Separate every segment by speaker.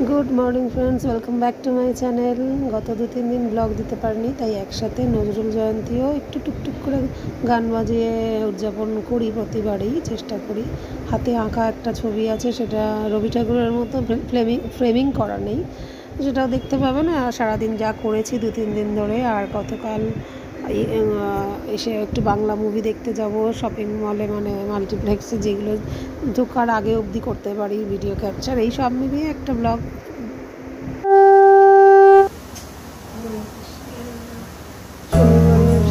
Speaker 1: Good morning friends, welcome back to my channel. গত 2-3 দিন blog দিতে পারিনি, তাই একসাথে নজরুল জয়ন্তীও একটু টুকটুক করে গান বাজিয়ে উদযাপন করি। প্রতিবারই চেষ্টা করি। হাতে আঁকা একটা ছবি আছে, সেটা রবি ঠাকুরের মতো ফ্রেমিং করা নেই, সেটাও দেখতে পাবেন। আর সারাদিন যা করেছি 2-3 দিন ধরে। আর গতকাল এসে একটু বাংলা মুভি দেখতে যাব শপিং মলে, মানে মাল্টিপ্লেক্সে, যেগুলো ঢোকার আগে অবধি করতে পারি ভিডিও ক্যাপচার, এই সব মিলিয়ে একটা ব্লগ। শনিবারের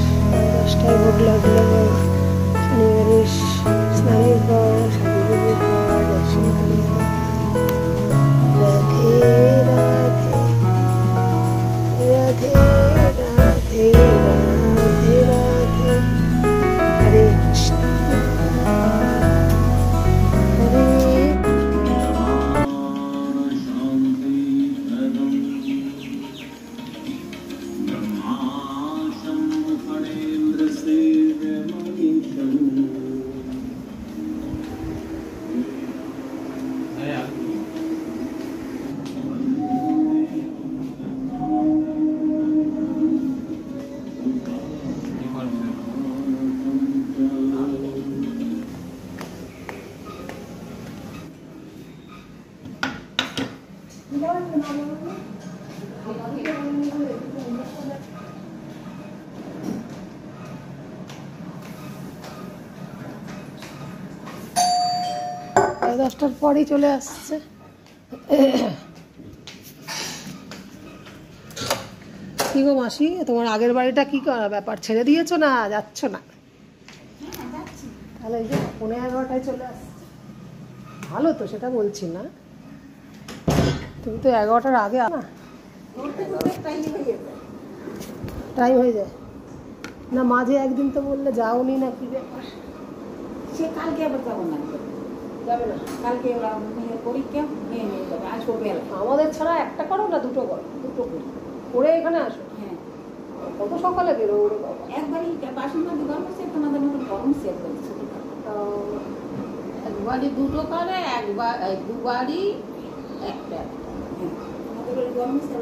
Speaker 1: 10টায় ভোগ লাগলো। শনিবারের স্নানের পর সাজুগুজুর পর দর্শন করি। রাধে রাধে রাধে রাধে রাধে রাধে, হরে কৃষ্ণ হরে। সাড়ে 10টার পরেই চলে আসছে। কি গো মাসি, তোমার আগের বাড়িটা কি ব্যাপার, ছেড়ে দিয়েছো না যাচ্ছ না? তাহলে এই যে 11:30টায় চলে আসছে। ভালো তো, সেটা বলছি না, তুমি তো 11টার আগে না। টাইম হয়ে যায় না, মাঝে একদিন তো বললে যাওনি না, কি ব্যাপার?
Speaker 2: সে কালকে আবার যাবো না,
Speaker 1: যাবে না
Speaker 2: কালকে ওরা মেয়ের পরীক্ষা, মেয়ে নিয়ে যাবে, আসবো বেলা।
Speaker 1: আমাদের ছাড়া একটা করো না, দুটো করো, দুটো করে এখানে আসো।
Speaker 2: হ্যাঁ,
Speaker 1: কত সকালে বেরো ওরে বাবা।
Speaker 2: একবারই বাসন মাঝে গরম সে তোমাদের মতন গরম সে একবারই ছুটি করে। একবারই দুটো করে, একবার দুবারই একটা। আমাদের ওই গরম সে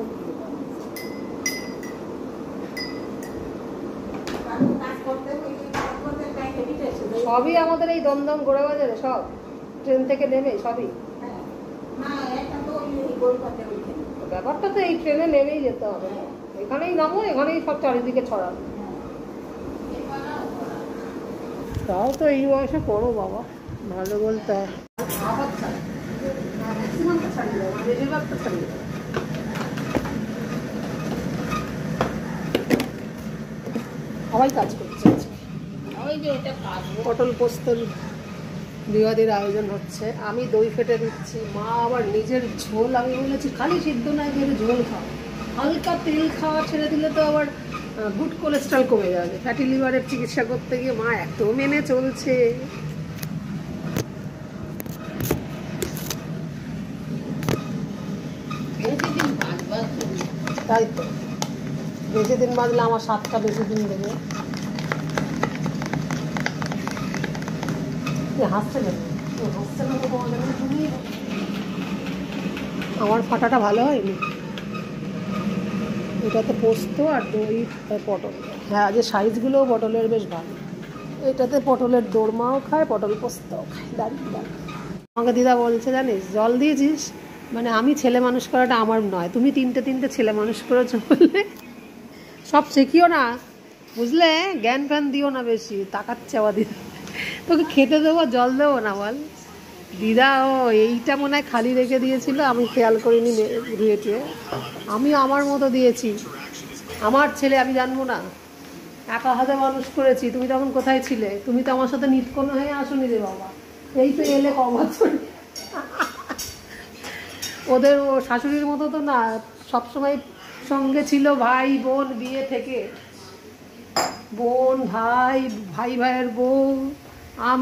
Speaker 2: কাজ করতে
Speaker 1: সবই আমাদের এই দমদম গোড়া বাজারে, সব ট্রেন থেকে নেমে সবই। ব্যাপারটা তো এই ট্রেনে নেমেই যেতে হবে, এখানেই নামো, এখানেই সব চারিদিকে ছড়ানো। তাও তো এই বয়সে করো বাবা, ভালো বলতে হয়। সবাই কাজ করছে। পটল পোস্তর বিবাদের আয়োজন হচ্ছে। আমি দই ফেটে দিচ্ছি, মা আবার নিজের ঝোল। আমি বলেছি খালি সিদ্ধ না করে ঝোল খাও, হালকা তেল খাওয়া ছেড়ে দিলে তো আবার গুড কোলেস্ট্রল কমে যাবে। ফ্যাটি লিভারের চিকিৎসা করতে গিয়ে মা এত মেনে চলছে। তাই তো, বেশি দিন বাজলে আমার স্বাদটা বেশি দিন দেবে। হাসছে না, হাসছে না তো তোমাদের। আমার ফাটাটা ভালো হয়নি, এটাতে পোস্ত আর দই আর পটল। হ্যাঁ, যে সাইজগুলোও পটলের বেশ ভালো। এটাতে পটলের দোরমাও খায়, পটল পোস্তও খায়, দারুণ দারুণ। আমাকে দিদা বলছে জানিস, জল দিয়েছিস মানে আমি ছেলে মানুষ করাটা আমার নয়, তুমি তিনটে ছেলে মানুষ করেছো বলে সব শিখিও না, বুঝলে? জ্ঞান ফ্যান দিও না বেশি, তাকাচ্ছে আবার দিদা। তোকে খেতে দেবো, জল দেবো না বল? দিদা ও এইটা মনে হয় খালি রেখে দিয়েছিল, আমি খেয়াল করিনি, ধুয়ে টুয়ে আমি আমার মতো দিয়েছি। আমার ছেলে আমি জানবো না? একা হাতে মানুষ করেছি, তুমি তখন কোথায় ছিলে? তুমি তো আমার সাথে নিৎকোণ হয়ে আসোনি রে বাবা, এই তো এলে ক বছর। ওদের ও শাশুড়ির মতো তো না, সবসময় সঙ্গে ছিল ভাই বোন, বিয়ে থেকে বোন ভাই, ভাইয়ের বউ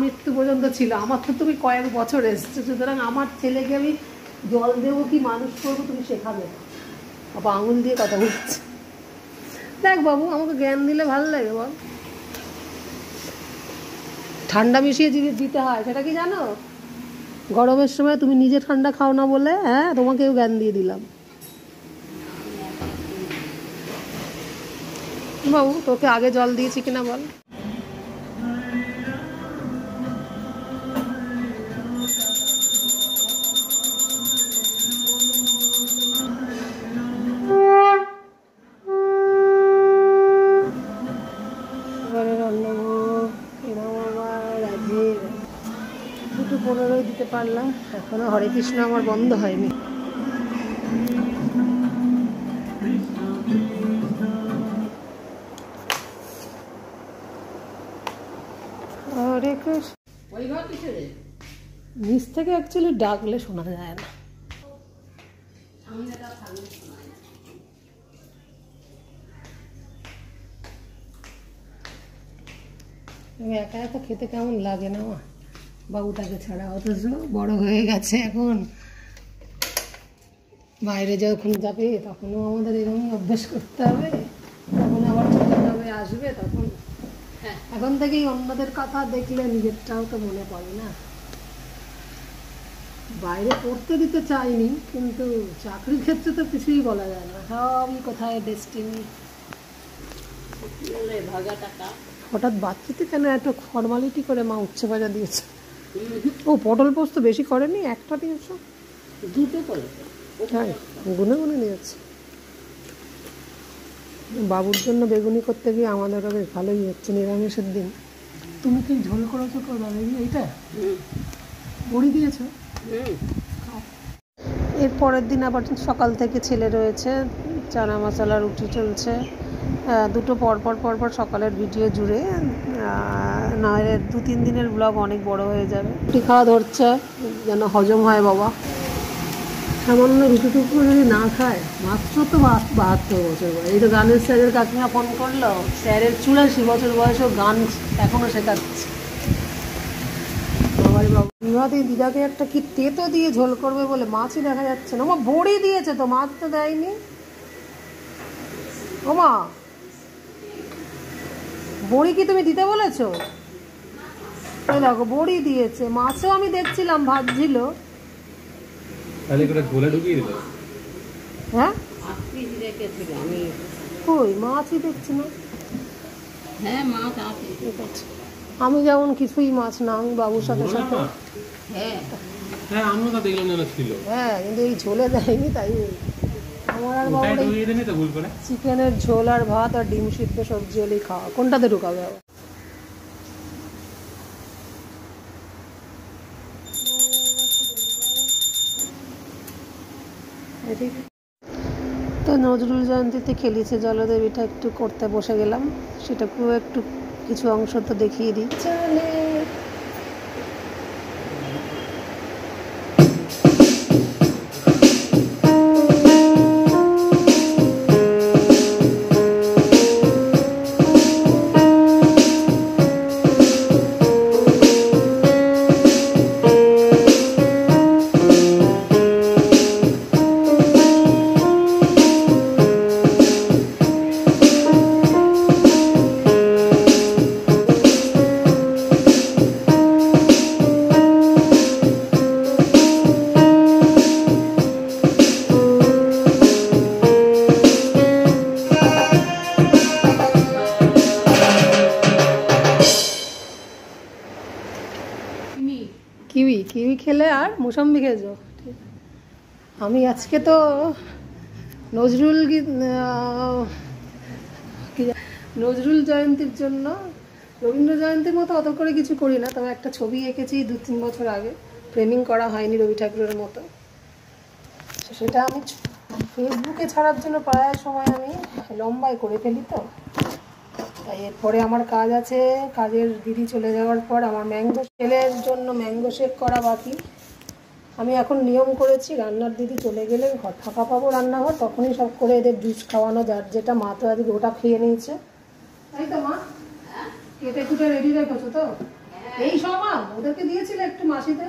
Speaker 1: মৃত্যু পর্যন্ত ছিল। আমার তো তুমি কয়েক বছর এসছো, সুতরাং আমার ছেলেকে আমি জল দেবো কি মানুষ করবো তুমি শেখাবে। বাবা আঙুল দিয়ে কথা বলছে। দেখ বাবু, আমাকে জ্ঞান দিলে ভালো লাগে বল? ঠান্ডা মিশিয়ে যদি দিতে হয় সেটা কি জানো? গরমের সময় তুমি নিজে ঠান্ডা খাও না বলে হ্যাঁ তোমাকেও জ্ঞান দিয়ে দিলাম। বাবু তোকে আগে জল দিয়েছি কিনা বল। দুটো 15 দিতে পারলাম, এখনো হরে কৃষ্ণ আমার বন্ধ হয়নি। হরে কৃষ্ণ। নিচ থেকে অ্যাকচুয়ালি ডাকলে শোনা যায় না। একা একা খেতে কেমন লাগে না মা বাবুটাকে ছাড়া, অথচ বড় হয়ে গেছে এখন, বাইরে যখন যাবে তখনও আমাদের এরকম অভ্যাস করতে হবে, তখন আবার চলে যাবে আসবে তখন। এখন থেকেই অন্যদের কথা দেখলে নিজেরটাও তো মনে পড়ে না। বাইরে পড়তে দিতে চাইনি, কিন্তু চাকরির ক্ষেত্রে তো কিছুই বলা যায় না, সবই কোথায় ডেস্টিনি।
Speaker 2: ভাগা টাকা
Speaker 1: হঠাৎ বাচ্চাতে কেন এত ফর্মালিটি করে মা উচ্ছে ভাজা দিয়েছে? ও পটল পোস্ত বেশি করেনি, একটা দিয়েছো?
Speaker 2: দুটো করেছে,
Speaker 1: হ্যাঁ গুনে গুনে নিয়েছে। বাবুর জন্য বেগুনি করতে গিয়ে আমাদেরও বেশ ভালোই হচ্ছে নিরামিষের দিন। তুমি কি ঝোল করেছো বেগুনি এইটা? বড়ি দিয়েছো? এর পরের দিন আবার সকাল থেকে ছেলে রয়েছে, চানা মশলা রুটি চলছে, দুটো পরপর সকালের ভিডিও জুড়ে, নয় 2-3 দিনের ব্লগ অনেক বড় হয়ে যাবে। রুটি খাওয়া ধরছে যেন হজম হয় বাবা। সামান্য রুটি টুকরো যদি না খায়, মাত্র তো 72 বছর বয়স। এই তো গানের স্যারের কাকিমা ফোন করলো, স্যারের 84 বছর বয়সেও গান এখনো শেখাচ্ছে। দিদাকে একটা কি তেতো দিয়ে ঝোল করবে বলে মাছই দেখা যাচ্ছে না। আমার বড়ি দিয়েছে তো, মাছ তো দেয়নি। ওমা বড়ি কি তুমি দিতে বলেছো? দেখো বড়ি দিয়েছে, মাছও আমি দেখছিলাম ভাজছিল। হ্যাঁ কই মাছই দেখছি না।
Speaker 2: হ্যাঁ মাছ আছে,
Speaker 1: ঠিক আছে। আমি যেমন কিছুই মাছ না, আমি বাবুর সাথে সাথে হ্যাঁ কিন্তু এই ঝোলে দেয়নি, তাই আমার আর বাবুর চিকেনের ঝোল আর ভাত আর ডিম সিদ্ধ সবজি হলেই খাওয়া। কোনটাতে ঢুকাবে আবার? তো নজরুল জয়ন্তীতে খেলিছে জলদেবীটা একটু করতে বসে গেলাম, সেটাকেও একটু কিছু অংশ তো দেখিয়ে দিই। চলে কিউই খেলে আর মৌসম্বি খেয়েছো? আমি আজকে তো নজরুল জয়ন্তীর জন্য, রবীন্দ্র জয়ন্তীর মতো অত করে কিছু করি না, তবে একটা ছবি এঁকেছি 2-3 বছর আগে। ফ্রেমিং করা হয়নি রবি ঠাকুরের মতো, সেটা আমি ফেসবুকে ছাড়ার জন্য প্রায় সময় আমি লম্বাই করে ফেলি। তো তাই এরপরে আমার কাজ আছে, কাজের দিদি চলে যাওয়ার পর আমার ছেলের জন্য ম্যাঙ্গো শেক করা বাকি। আমি এখন নিয়ম করেছি, রান্নার দিদি চলে গেলে ঘর ফাঁকা পাবো রান্নাঘর, তখনই সব করে এদের জুস খাওয়ানো, যার যেটা। মা তো আজকে ওটা খেয়ে নিয়েছে, তাই তো মা? কেটে কুটে রেডি রেখেছো তো? এই সময় ওদেরকে দিয়েছিলে একটু মাসিতে?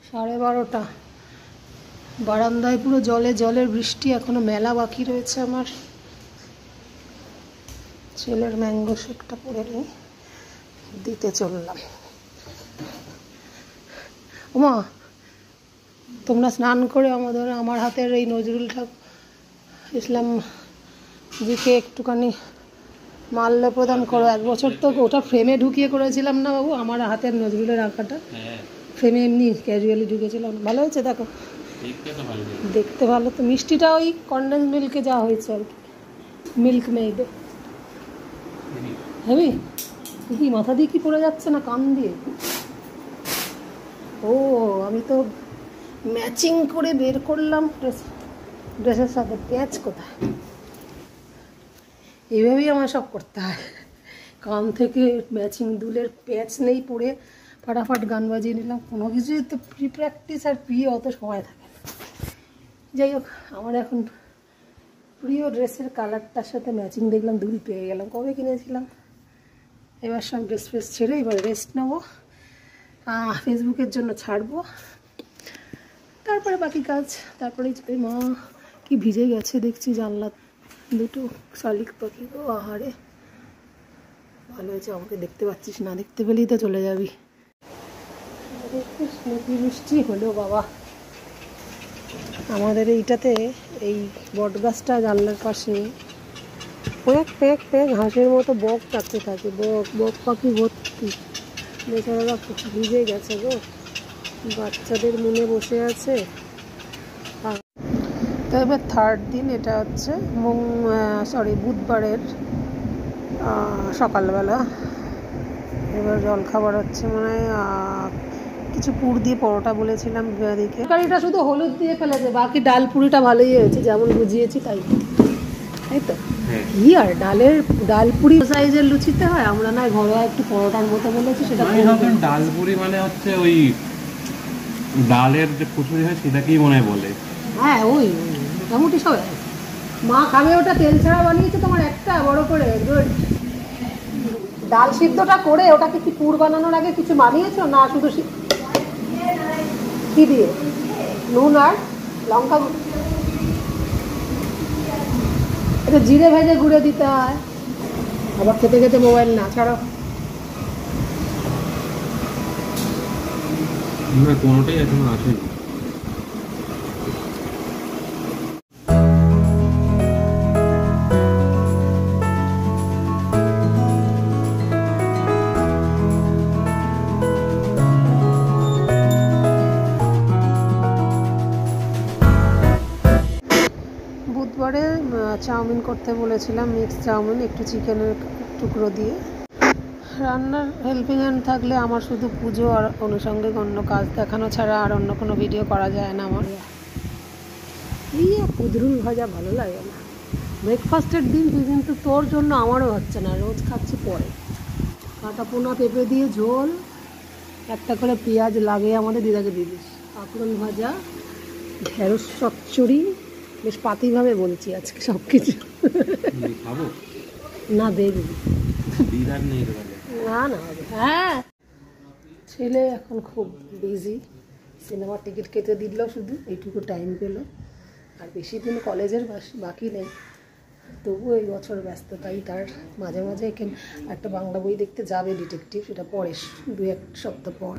Speaker 1: সাড়ে 12টা, বারান্দায় পুরো জলে জলের বৃষ্টি, এখনো মেলা বাকি রয়েছে আমার। ছেলের ম্যাঙ্গো শেকটা করে নিই, দিতে চললাম। ওমা, তোমরা স্নান করে আমার হাতের এই নজরুল ইসলাম জিকে একটুখানি মাল্য প্রদান করো। 1 বছর তো ওটা ফ্রেমে ঢুকিয়ে করেছিলাম না বাবু, আমার হাতের নজরুলের আঁকাটা ফ্রেমে এমনি ক্যাজুয়ালি ঢুকেছিলাম। ভালো হয়েছে দেখো, দেখতে ভালো তো। মিষ্টিটা ওই কনডেন্স মিল্কে যা হয়েছে আর কি, মিল্ক মেড। হেবি কি মাথা দিয়ে কি পড়ে যাচ্ছে না কান দিয়ে? ও আমি তো ম্যাচিং করে বের করলাম ড্রেসের সাথে। প্যাচ কোথায়? এইভাবেই আমার সব করতে হয়। কান থেকে ম্যাচিং দুলের প্যাচ নেই, পরে ফাটাফাট গান বাজিয়ে নিলাম। কোনো কিছুই তো প্রি প্র্যাকটিস আর প্রিয় অত সময় থাকে না। যাই হোক, আমার এখন প্রিয় ড্রেসের কালারটার সাথে ম্যাচিং দেখলাম, দুল পেয়ে গেলাম। কবে কিনেছিলাম? এবার সব ড্রেস ফ্রেস ছেড়ে এবার রেস্ট নেবো, ফেসবুকের জন্য ছাড়বো, তারপরে বাকি কাজ। তারপরে মা কি ভিজে গেছে দেখছি জানলা দুটো শালিক পাখি। ও আহারে, ভালো হয়েছে আমাকে দেখতে পাচ্ছিস, না দেখতে পেলেই তো চলে যাবি। বৃষ্টি হলো বাবা আমাদের এইটাতে। এই বট গাছটা জানলার পাশে প্যাক প্যাক প্যাক হাঁসের মতো বক ডাকতে থাকে। বক পাখি ভর্তি, বেচারারা ভিজে গেছে গো, বাচ্চাদের মনে বসে আছে। তো এবার 3rd দিন, এটা হচ্ছে বুধবারের সকালবেলা। এবার জলখাবার হচ্ছে মানে কিছু পুর দিয়ে পরোটা বলেছিলাম দিকে। তরকারিটা শুধু হলুদ দিয়ে ফেলেছে, বাকি ডাল পুরিটা ভালোই হয়েছে, যেমন বুঝিয়েছি তাই, তাই তো। কি আর ডাল পুরি সাইজের লুচিতে হয়, আমরা না ঘরোয়া একটু পরোটার মতো বলেছি সেটা।
Speaker 3: ডাল পুরি মানে হচ্ছে ওই ডালের যে কুচুরি হয় সেটাকেই মনে বলে।
Speaker 1: হ্যাঁ ওই মোটামুটি সব। মা খাবে ওটা, তেল ছাড়া বানিয়েছে তোমার একটা বড় করে। ডাল সিদ্ধটা করে ওটাকে কি পুর বানানোর আগে কিছু বানিয়েছো না শুধু কি দিয়ে? নুন আর লঙ্কা, এটা জিরে ভেজে গুঁড়ে দিতে হয়। আবার খেতে খেতে মোবাইল না ছাড়ো।
Speaker 3: কোনোটাই এখনো আসেনি।
Speaker 1: বুধবারে চাউমিন করতে বলেছিলাম, মিক্স চাউমিন, একটু চিকেনের টুকরো দিয়ে। রান্নার হেল্পিং হ্যান্ড থাকলে আমার শুধু পুজো আর অনুষঙ্গিক অন্য কাজ দেখানো ছাড়া আর অন্য কোনো ভিডিও করা যায় না আমার। এই কুদরুল ভাজা ভালো লাগে না ব্রেকফাস্টের দিন, কিন্তু তোর জন্য আমারও হচ্ছে না, রোজ খাচ্ছি পরে। কাটা পোনা পেঁপে দিয়ে ঝোল, একটা করে পেঁয়াজ লাগিয়ে আমাদের দিদাকে দিয়ে দিস, কাঁকরোল ভাজা, ঢেঁড়স চচ্চড়ি। বেশ পাতিভাবে বলছি আজকে সব কিছু। না দেখবি না না হ্যাঁ। ছেলে এখন খুব বিজি, সিনেমার টিকিট কেটে দিল, শুধু এইটুকু টাইম পেল। আর বেশি দিন কলেজের বাকি নেই, তবুও এই বছর ব্যস্ততাই তার। মাঝে মাঝে একটা বাংলা বই দেখতে যাবে, ডিটেকটিভ, সেটা পরে 2-1 সপ্তাহ পর।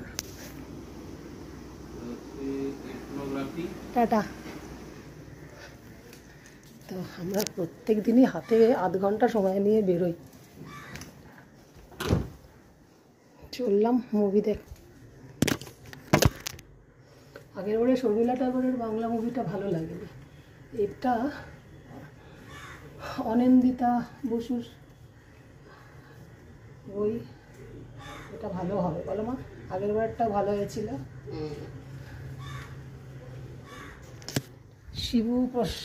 Speaker 1: টাটা। তো আমরা প্রত্যেক দিনই হাতে আধ ঘন্টা সময় নিয়ে বেরোই। চললাম মুভি দেখ। আগের বারে শর্মিলা ট্যাগরের বাংলা মুভিটা ভালো লাগেনি, এটা অনিন্দিতা বসুর বই, এটা ভালো হবে বলো মা? আগের বারটা ভালো হয়েছিল।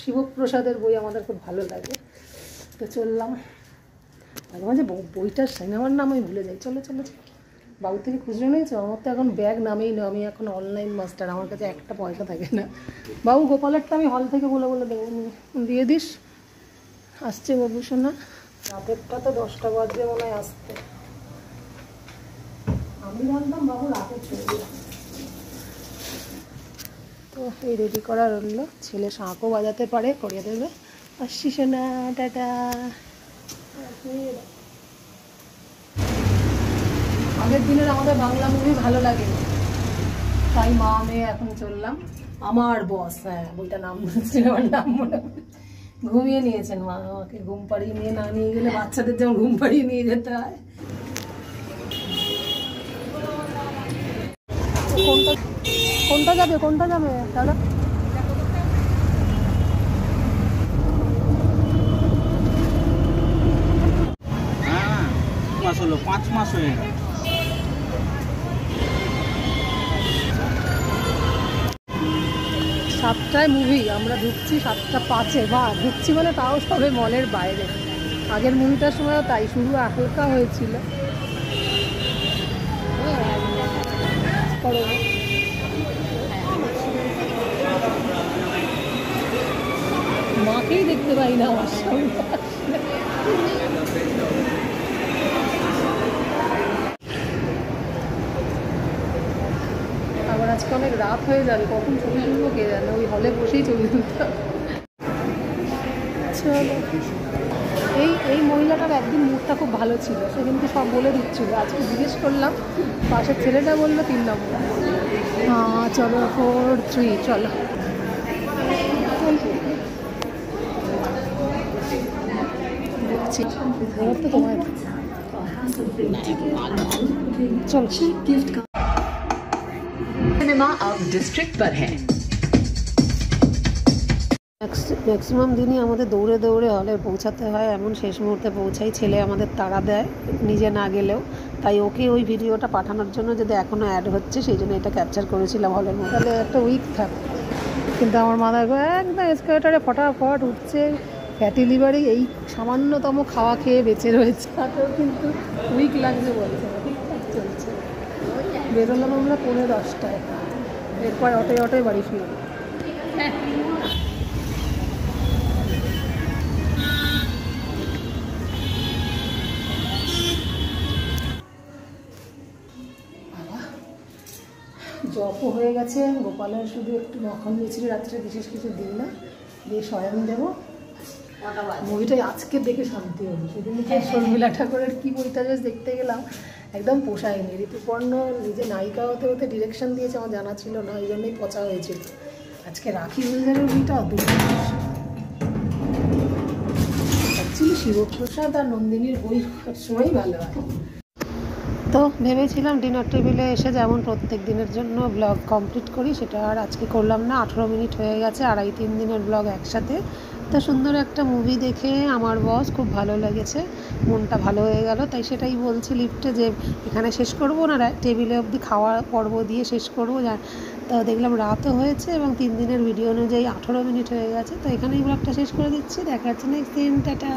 Speaker 1: শিবপ্রসাদের বই আমাদের খুব ভালো লাগে, তো চললাম। মাঝে মাঝে বইটার সিনেমার নাম আমি ভুলে যাই। চলো চলো চলো, বাবু থেকে খুচরো নিয়েছো? আমার তো এখন ব্যাগ নামেই না, আমি এখন অনলাইন মাস্টার, আমার কাছে একটা পয়সা থাকে না। বাবু গোপালেরটা আমি হল থেকে বলে বলে দেবো, দিয়ে দিস। আসছে বাবু শোনা, রাতেরটা তো 10টা বাজবে মনে হয় আসতে। আমি জানতাম বাবু রাতে চলবে। তো এই রেডি করা রইলো, ছেলে শাঁখও বাজাতে পারে, করিয়ে দেবে। আসছি সোনা, টাটা। আগের দিনের আমাদের বাংলা মুভি ভালো লাগে, তাই মা মেয়ে এখন চললাম আমার বস। হ্যাঁ, বইটা নাম সিনেমার নাম মনে ঘুমিয়ে নিয়েছেন মা, আমাকে ঘুম পাড়িয়ে নিয়ে না নিয়ে গেলে বাচ্চাদের যেমন ঘুম পাড়িয়ে নিয়ে যেতে হয়। কোনটা যাবে দাদা?
Speaker 4: হ্যাঁ, 5 মাস হয়ে গেল।
Speaker 1: 7টায় মুভি, আমরা ঢুকছি 7:05-এ। বা ঢুকছি মানে তাও সবে মলের বাইরে। আগের মুভিটার সময়ও তাই, শুরু হালকা হয়েছিল। মাকেই দেখতে পাই না আমার সঙ্গে। আবার আজকে অনেক রাত হয়ে যাবে, কখন ছবি তুলবো কে জানে, ওই হলে বসেই ছবি তুলতাম। চলো, এই মহিলাটার একদিন মুডটা খুব ভালো ছিল, সে কিন্তু সব বলে দিচ্ছিল। আজকে জিজ্ঞেস করলাম, পাশের ছেলেটা বললো 3 নম্বর। হ্যাঁ চলো, 4, 3 চলো। দেখছি এবার তো তোমার চল।
Speaker 5: सिनेमा अब डिस्ट्रिक्ट पर है।
Speaker 1: ম্যাক্সিমাম দিনই আমাদের দৌড়ে দৌড়ে হলে পৌঁছাতে হয়, এমন শেষ মুহূর্তে পৌঁছাই। ছেলে আমাদের তাড়া দেয় নিজে না গেলেও, তাই ওকে ওই ভিডিওটা পাঠানোর জন্য যদি এখনও অ্যাড হচ্ছে সেই জন্য এটা ক্যাপচার করেছিলাম হলের মধ্যে। তাহলে একটা উইক থাকে, কিন্তু আমার মাথায় একদম এসকেলেটারে ফটাফট উঠছে, ফ্যাটি লিভারে এই সামান্যতম খাওয়া খেয়ে বেঁচে রয়েছে, তাতেও কিন্তু উইক লাগছে বলছে না, ঠিকঠাক চলছে। বেরোলাম আমরা 10:15, এরপর অটোয় বাড়ি ফিরব। জপও হয়ে গেছে, গোপালের শুধু একটু মখন মিছরি রাত্রে বিশেষ কিছু দিই না, দিয়ে শয়ন দেবো। মুভিটা আজকে দেখে শান্তি হলো। সেদিনকে শর্মিলা ঠাকুরের কি বইটা বেশ দেখতে গেলাম, একদম পোষায়নি। ঋতুপর্ণ নিজে নায়িকা হতে হতে ডিরেকশন দিয়েছে, আমার জানা ছিল না, ওই জন্যই পচা হয়েছিল। আজকে রাখি গুলজারের বইটা অ্যাকচুয়ালি শিবপ্রসাদ আর নন্দিনীর বই সবসময়ই ভালো হয়। তো ভেবেছিলাম ডিনার টেবিলে এসে যেমন প্রত্যেক দিনের জন্য ব্লগ কমপ্লিট করি, সেটা আর আজকে করলাম না। 18 মিনিট হয়ে গেছে, 2.5-3 দিনের ব্লগ একসাথে। তো সুন্দর একটা মুভি দেখে আমার বস খুব ভালো লেগেছে, মনটা ভালো হয়ে গেল। তাই সেটাই বলছি লিফটে যে এখানে শেষ করব না, টেবিলে অবধি খাওয়া পর্ব দিয়ে শেষ করবো। তো দেখলাম রাতও হয়েছে এবং 3 দিনের ভিডিও অনুযায়ী 18 মিনিট হয়ে গেছে। তো এখানেই ব্লগটা শেষ করে দিচ্ছি, দেখা যাচ্ছে নেক্সট দিন, টাটা।